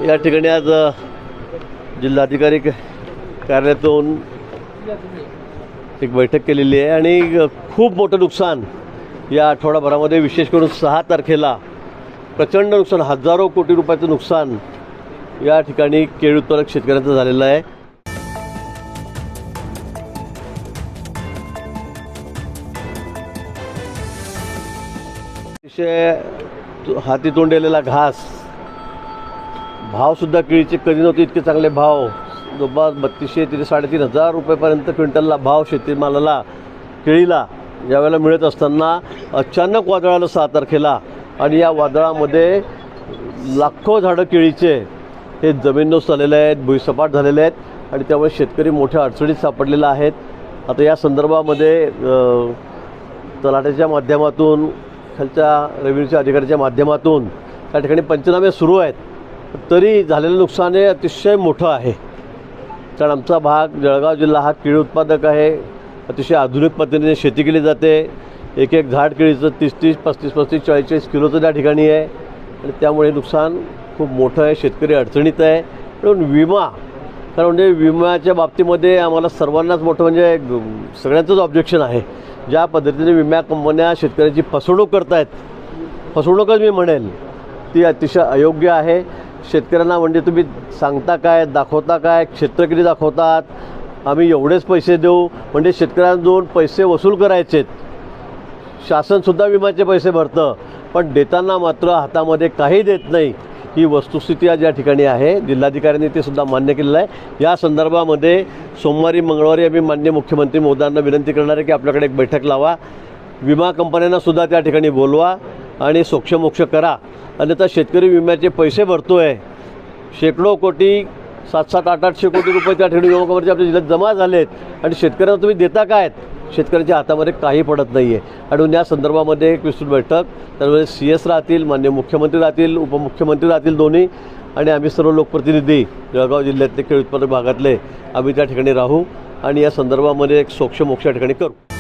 या ठिकाणी आज जिल्हाधिकारी कार्यालयातून एक बैठक केलेली आहे आणि खूप मोठं नुकसान या आठवडाभरामध्ये विशेष करून 6 तारखेला प्रचंड नुकसान, हजारो कोटी रुपयाचं नुकसान या ठिकाणी केळी उत्पादक शेतकऱ्यांचं झालेलं आहे। हाती तोंडलेला घास, भावसुद्धा केळीचे कधी नव्हते इतके चांगले भाव, जवळपास 3200 ते 3500 रुपयेपर्यंत क्विंटलला भाव शेतीमालाला केळीला यावेळेला मिळत असताना अचानक वादळ आलं 6 तारखेला आणि या वादळामध्ये लाखो झाडं केळीचे हे जमिनीवर आलेले आहेत, भुईसपाट झालेले आहेत आणि त्यामुळे शेतकरी मोठ्या अडचणीत सापडलेला आहेत। आता या संदर्भामध्ये तलाठ्याच्या माध्यमातून, खालच्या रेव्हेन्यूच्या अधिकाऱ्याच्या माध्यमातून त्या ठिकाणी पंचनामे सुरू आहेत, तरी झालेलं नुकसान हे अतिशय मोठं आहे। कारण आमचा भाग जळगाव जिल्हा हा केळी उत्पादक आहे, अतिशय आधुनिक पद्धतीने शेती केली जाते। एक एक झाड केळीचं 30-30, 35-35, 40-40 किलोचं त्या ठिकाणी आहे आणि त्यामुळे नुकसान खूप मोठं आहे, शेतकरी अडचणीत आहे। पण विमा, कारण म्हणजे विम्याच्या बाबतीमध्ये आम्हाला सर्वांनाच मोठं म्हणजे सगळ्यांचंच ऑब्जेक्शन आहे। ज्या पद्धतीने विमा कंपन्या शेतकऱ्यांची फसवणूक करत आहेत, फसवणूकच मी म्हणेल, ती अतिशय अयोग्य आहे। शेतकऱ्यांना म्हणजे तुम्ही सांगता काय, दाखवता काय, क्षेत्र किती दाखवतात, आम्ही एवढेच पैसे देऊ म्हणजे शेतकऱ्यांजवळून पैसे वसूल करायचेत। शासनसुद्धा विम्याचे पैसे भरतं पण देताना मात्र हातामध्ये काही देत नाही, ही वस्तुस्थिती आज या ठिकाणी आहे। जिल्हाधिकाऱ्यांनी ते सुद्धा मान्य केलेलं आहे। या संदर्भामध्ये सोमवारी मंगळवारी आम्ही माननीय मुख्यमंत्री महोदयांना विनंती करणार आहे की आपल्याकडे एक बैठक लावा, विमा कंपन्यांनासुद्धा त्या ठिकाणी बोलवा आणि सोक्षमोक्ष करा। अन्यथा शेतकरी विम्याचे पैसे भरतो आहे, शेकडो कोटी, 700, 800 कोटी रुपये त्या ठिकाणी विमा कंपनीचे आपल्या जिल्ह्यात जमा झालेत आणि शेतकऱ्यांना तुम्ही देता काय? शेतकऱ्यांच्या हातामध्ये काही पडत नाही आहे। आणि या संदर्भामध्ये एक विस्तृत बैठक, त्यामध्ये CS राहतील, माननीय मुख्यमंत्री राहतील, उपमुख्यमंत्री राहतील दोन्ही, आणि आम्ही सर्व लोकप्रतिनिधी जळगाव जिल्ह्यातले केळी उत्पादक भागातले आम्ही त्या ठिकाणी राहू आणि या संदर्भामध्ये एक सोक्षमोक्ष या ठिकाणी करू।